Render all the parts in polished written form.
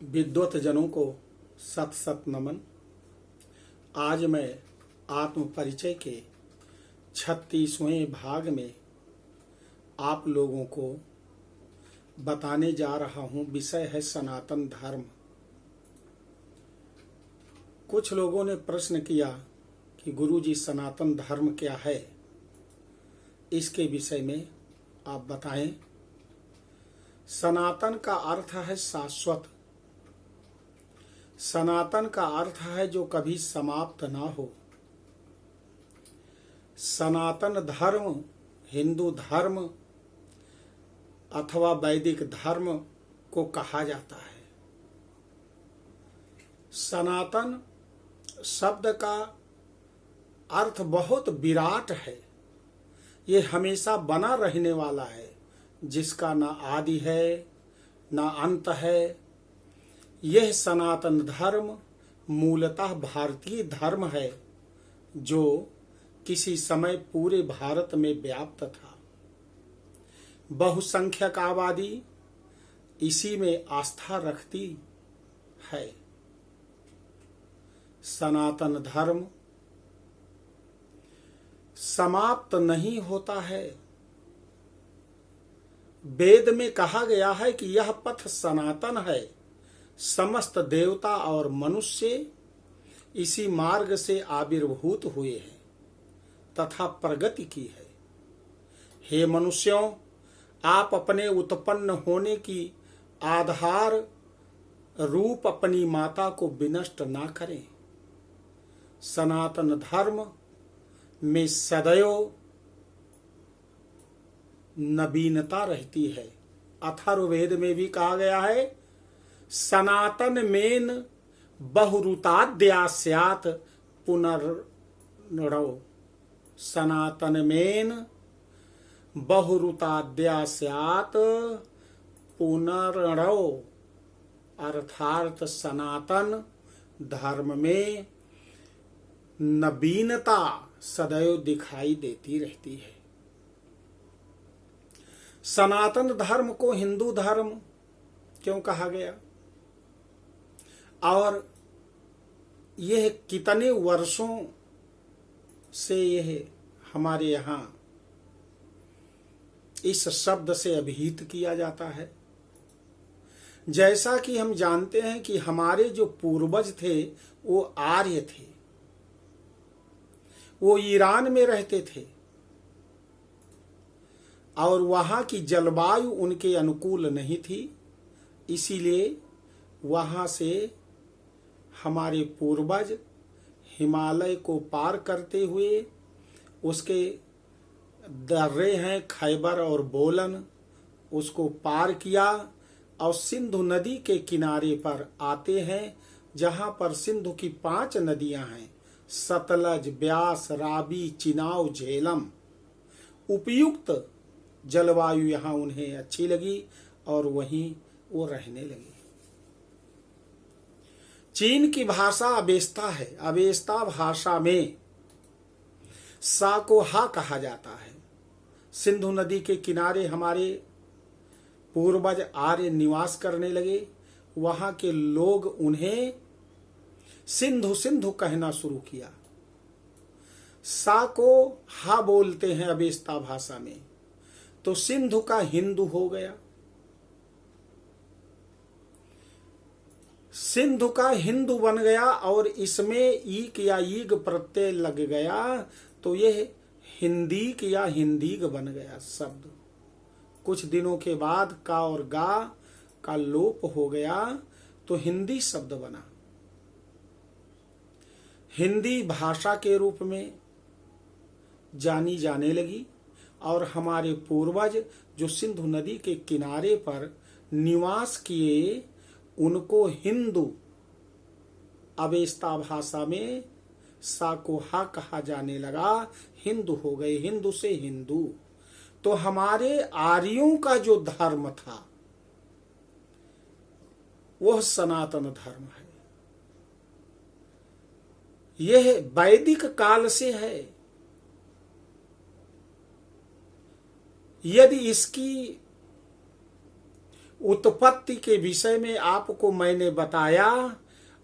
विद्वत जनों को सत सत नमन। आज मैं आत्म परिचय के 36वें भाग में आप लोगों को बताने जा रहा हूं। विषय है सनातन धर्म। कुछ लोगों ने प्रश्न किया कि गुरुजी सनातन धर्म क्या है, इसके विषय में आप बताएं। सनातन का अर्थ है शाश्वत। सनातन का अर्थ है जो कभी समाप्त ना हो। सनातन धर्म हिंदू धर्म अथवा वैदिक धर्म को कहा जाता है। सनातन शब्द का अर्थ बहुत विराट है। ये हमेशा बना रहने वाला है, जिसका ना आदि है ना अंत है। यह सनातन धर्म मूलतः भारतीय धर्म है, जो किसी समय पूरे भारत में व्याप्त था। बहुसंख्यक आबादी इसी में आस्था रखती है। सनातन धर्म समाप्त नहीं होता है। वेद में कहा गया है कि यह पथ सनातन है। समस्त देवता और मनुष्य इसी मार्ग से आविर्भूत हुए हैं तथा प्रगति की है। हे मनुष्यों, आप अपने उत्पन्न होने की आधार रूप अपनी माता को विनष्ट ना करें। सनातन धर्म में सदैव नवीनता रहती है। अथर्ववेद में भी कहा गया है, सनातन मेन बहुरुताद्या स्यात् पुनर्नरो। सनातन मेन बहुरुताद्या स्यात् पुनर्नरो। अर्थात सनातन धर्म में नवीनता सदैव दिखाई देती रहती है। सनातन धर्म को हिंदू धर्म क्यों कहा गया और यह कितने वर्षों से यह हमारे यहाँ इस शब्द से अभिहित किया जाता है। जैसा कि हम जानते हैं कि हमारे जो पूर्वज थे वो आर्य थे। वो ईरान में रहते थे और वहाँ की जलवायु उनके अनुकूल नहीं थी। इसीलिए वहाँ से हमारे पूर्वज हिमालय को पार करते हुए उसके दर्रे हैं खैबर और बोलन, उसको पार किया और सिंधु नदी के किनारे पर आते हैं, जहाँ पर सिंधु की 5 नदियां हैं, सतलज, ब्यास, रावी, चिनाव, झेलम। उपयुक्त जलवायु यहाँ उन्हें अच्छी लगी और वहीं वो रहने लगे। चीन की भाषा अवेस्ता है। अवेस्ता भाषा में सा को हा कहा जाता है। सिंधु नदी के किनारे हमारे पूर्वज आर्य निवास करने लगे। वहां के लोग उन्हें सिंधु सिंधु कहना शुरू किया। सा को हा बोलते हैं अवेस्ता भाषा में, तो सिंधु का हिंदू हो गया। सिंधु का हिंदू बन गया और इसमें ईक या ईग प्रत्यय लग गया, तो यह हिंदीक या हिंदीग बन गया शब्द। कुछ दिनों के बाद का और गा का लोप हो गया, तो हिंदी शब्द बना। हिंदी भाषा के रूप में जानी जाने लगी और हमारे पूर्वज जो सिंधु नदी के किनारे पर निवास किए, उनको हिंदू अवेस्ता भाषा में साकोहा कहा जाने लगा। हिंदू हो गए, हिंदू से हिंदू। तो हमारे आर्यों का जो धर्म था वह सनातन धर्म है। यह वैदिक काल से है। यदि इसकी उत्पत्ति के विषय में आपको मैंने बताया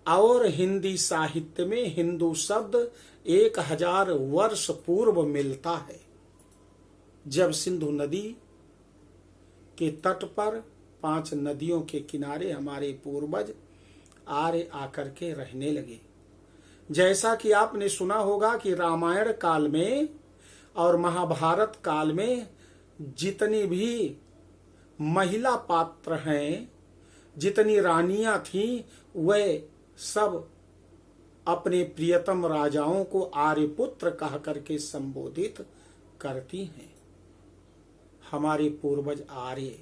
और हिंदी साहित्य में हिंदू शब्द 1000 वर्ष पूर्व मिलता है, जब सिंधु नदी के तट पर 5 नदियों के किनारे हमारे पूर्वज आर्य आकर के रहने लगे। जैसा कि आपने सुना होगा कि रामायण काल में और महाभारत काल में जितनी भी महिला पात्र हैं, जितनी रानियां थीं, वे सब अपने प्रियतम राजाओं को आर्यपुत्र कह करके संबोधित करती हैं। हमारे पूर्वज आर्य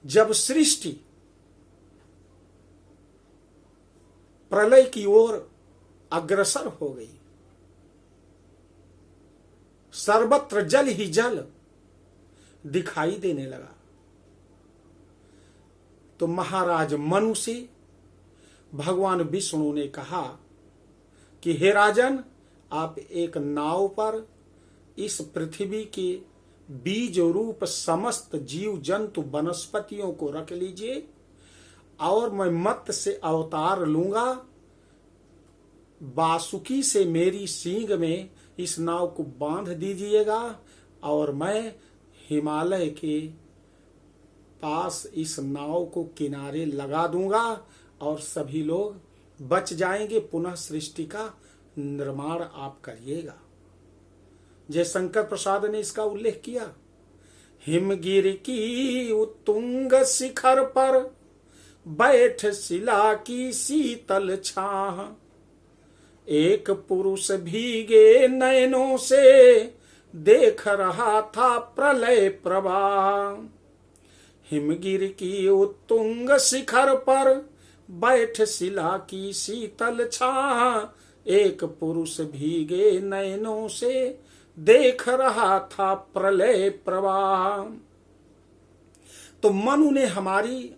जब सृष्टि प्रलय की ओर अग्रसर हो गई, सर्वत्र जल ही जल दिखाई देने लगा, तो महाराज मनु से भगवान विष्णु ने कहा कि हे राजन, आप एक नाव पर इस पृथ्वी के बीज रूप समस्त जीव जंतु वनस्पतियों को रख लीजिए और मैं मत्स्य से अवतार लूंगा। बासुकी से मेरी सींग में इस नाव को बांध दीजिएगा और मैं हिमालय के पास इस नाव को किनारे लगा दूंगा और सभी लोग बच जाएंगे। पुनः सृष्टि का निर्माण आप करिएगा। जय शंकर प्रसाद ने इसका उल्लेख किया। हिमगिर की उत्तुंग शिखर पर बैठ शिला की शीतल छाह, एक पुरुष भीगे नयनों से देख रहा था प्रलय प्रवाह। हिमगिर की उत्तुंग शिखर पर बैठ शिला की शीतल छाह, एक पुरुष भीगे नयनों से देख रहा था प्रलय प्रवाह। तो मनु ने हमारी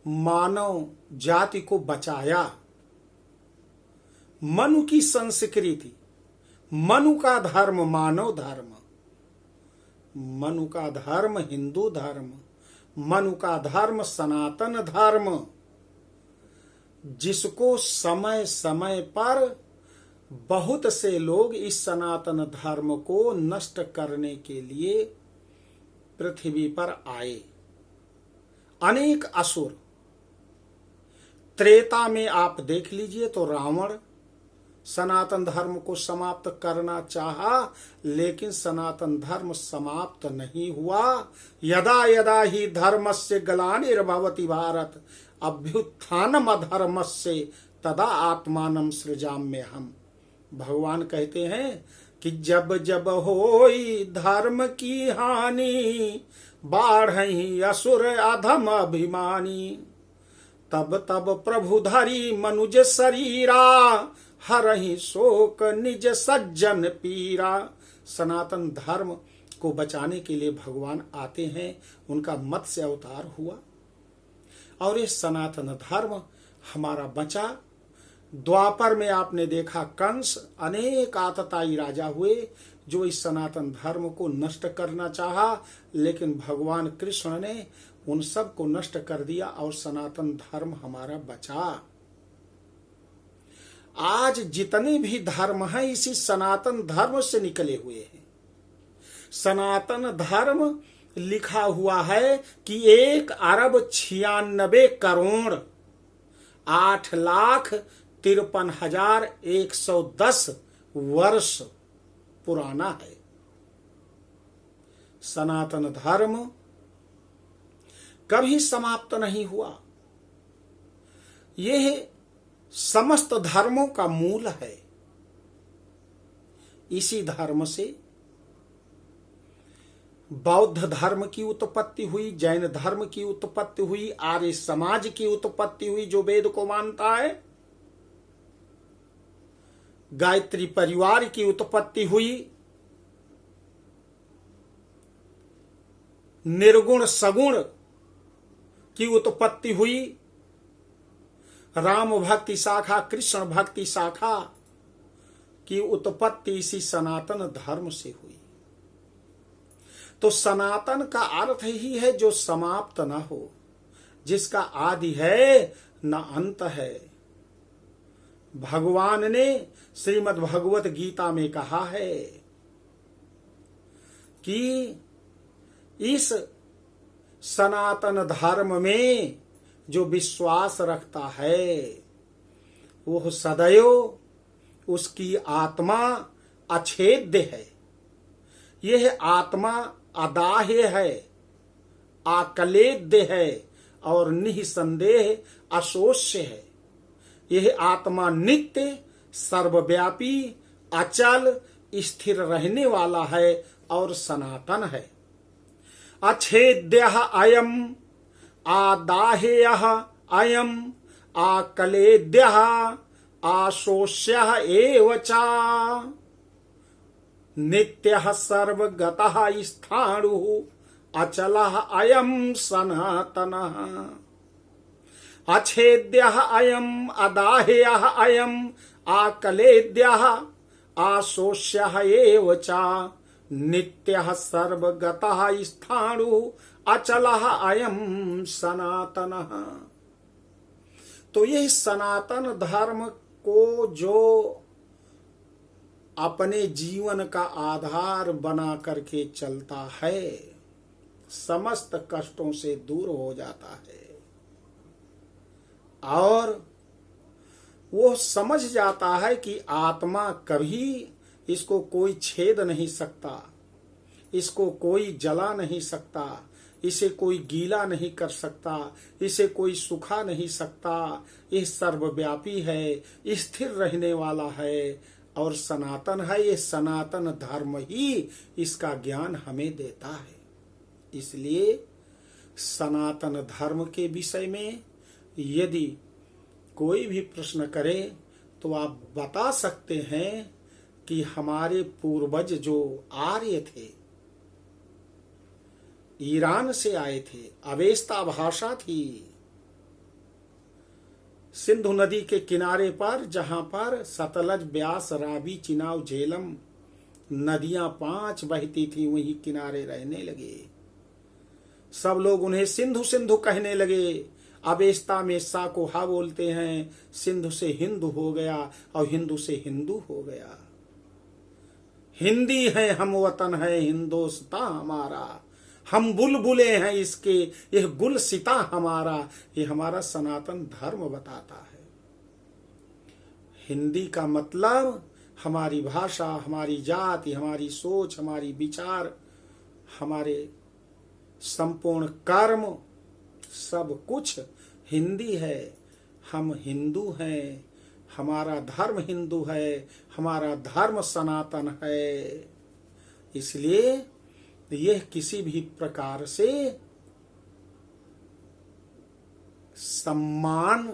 मानव जाति को बचाया। मनु की संस्कृति, मनु का धर्म मानव धर्म, मनु का धर्म हिंदू धर्म, मनु का धर्म सनातन धर्म, जिसको समय समय पर बहुत से लोग इस सनातन धर्म को नष्ट करने के लिए पृथ्वी पर आए। अनेक असुर, त्रेता में आप देख लीजिए तो रावण सनातन धर्म को समाप्त करना चाहा, लेकिन सनातन धर्म समाप्त नहीं हुआ। यदा यदा ही धर्मस्य ग्लानिर्भवति भारत अभ्युत्थानम अधर्मस्य तदा आत्मानं सृजाम्यहम्। भगवान कहते हैं कि जब जब होई धर्म की हानि, बाढ़हि असुर अधम अभिमानी, तब तब प्रभु धरी मनुज शरीरा, हरहि शोक निज सज्जन पीरा। सनातन धर्म को बचाने के लिए भगवान आते हैं, उनका मत्स्य अवतार हुआ और ये सनातन धर्म हमारा बचा। द्वापर में आपने देखा कंस अनेक आतताई राजा हुए जो इस सनातन धर्म को नष्ट करना चाहा, लेकिन भगवान कृष्ण ने उन सब को नष्ट कर दिया और सनातन धर्म हमारा बचा। आज जितने भी धर्म हैं इसी सनातन धर्म से निकले हुए हैं। सनातन धर्म लिखा हुआ है कि 1 अरब 96 करोड़ 8,53,110 वर्ष पुराना है। सनातन धर्म कभी समाप्त नहीं हुआ। यह समस्त धर्मों का मूल है। इसी धर्म से बौद्ध धर्म की उत्पत्ति हुई, जैन धर्म की उत्पत्ति हुई, आर्य समाज की उत्पत्ति हुई जो वेद को मानता है, गायत्री परिवार की उत्पत्ति हुई, निर्गुण सगुण की उत्पत्ति हुई, राम भक्ति शाखा कृष्ण भक्ति शाखा की उत्पत्ति इसी सनातन धर्म से हुई। तो सनातन का अर्थ ही है जो समाप्त न हो, जिसका आदि है न अंत है। भगवान ने श्रीमद् भगवत गीता में कहा है कि इस सनातन धर्म में जो विश्वास रखता है वो सदैव उसकी आत्मा अछेद्य है। यह आत्मा अदाह्य है, आकलेद्य है और निसंदेह अशोष्य है। यह आत्मा नित्य, सर्वव्यापी, अचल, स्थिर रहने वाला है और सनातन है। अछेद्यः अयम्, आदाह्यः अयम्, आकलेद्यः आशोष्यः एव च, नित्यः सर्वगतः स्थाणुः अचलः अयम् सनातनः। अछेद्यः अयम्, अदाह्यः अयम्, आकलेद्यः आशोष्यः एव च, नित्यः सर्वगतः स्थाणुः अचलः अयम् सनातनः। तो यह सनातन धर्म को जो अपने जीवन का आधार बना करके चलता है, समस्त कष्टों से दूर हो जाता है और वो समझ जाता है कि आत्मा कभी इसको कोई छेद नहीं सकता, इसको कोई जला नहीं सकता, इसे कोई गीला नहीं कर सकता, इसे कोई सुखा नहीं सकता। यह सर्वव्यापी है, स्थिर रहने वाला है और सनातन है। ये सनातन धर्म ही इसका ज्ञान हमें देता है। इसलिए सनातन धर्म के विषय में यदि कोई भी प्रश्न करे तो आप बता सकते हैं कि हमारे पूर्वज जो आर्य थे, ईरान से आए थे, अवेस्ता भाषा थी, सिंधु नदी के किनारे पर जहां पर सतलज, ब्यास, रावी, चिनाब, झेलम नदियां 5 बहती थी, वहीं किनारे रहने लगे। सब लोग उन्हें सिंधु सिंधु कहने लगे। अवेस्ता में सा को हा बोलते हैं, सिंधु से हिंदू हो गया और हिंदू से हिंदू हो गया। हिंदी है हम, वतन है हिंदोस्तां हमारा, हम बुलबुले हैं इसके, यह गुलसिता हमारा। ये हमारा सनातन धर्म बताता है। हिंदी का मतलब हमारी भाषा, हमारी जाति, हमारी सोच, हमारी विचार, हमारे संपूर्ण कर्म, सब कुछ हिंदी है। हम हिंदू हैं, हमारा धर्म हिंदू है, हमारा धर्म सनातन है। इसलिए यह किसी भी प्रकार से सम्मान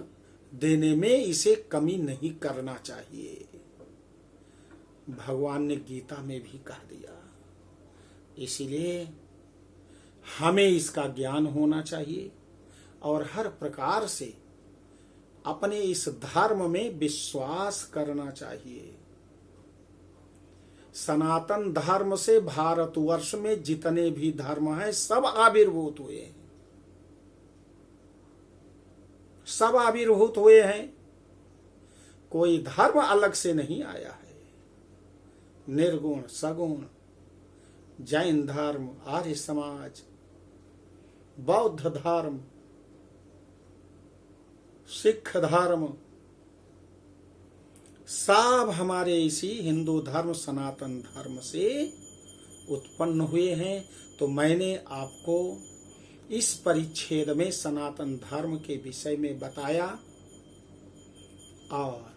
देने में इसे कमी नहीं करना चाहिए। भगवान ने गीता में भी कह दिया। इसलिए हमें इसका ज्ञान होना चाहिए और हर प्रकार से अपने इस धर्म में विश्वास करना चाहिए। सनातन धर्म से भारतवर्ष में जितने भी धर्म हैं सब आविर्भूत हुए हैं, सब आविर्भूत हुए हैं। कोई धर्म अलग से नहीं आया है। निर्गुण, सगुण, जैन धर्म, आर्य समाज, बौद्ध धर्म, सिख धर्म, सब हमारे इसी हिंदू धर्म सनातन धर्म से उत्पन्न हुए हैं। तो मैंने आपको इस परिच्छेद में सनातन धर्म के विषय में बताया और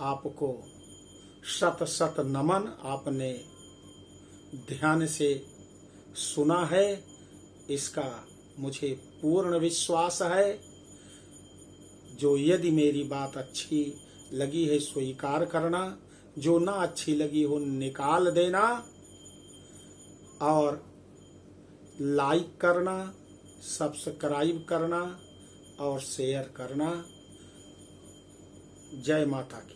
आपको शत शत नमन। आपने ध्यान से सुना है, इसका मुझे पूर्ण विश्वास है। जो यदि मेरी बात अच्छी लगी है स्वीकार करना, जो ना अच्छी लगी हो निकाल देना और लाइक करना, सब्सक्राइब करना और शेयर करना। जय माता की।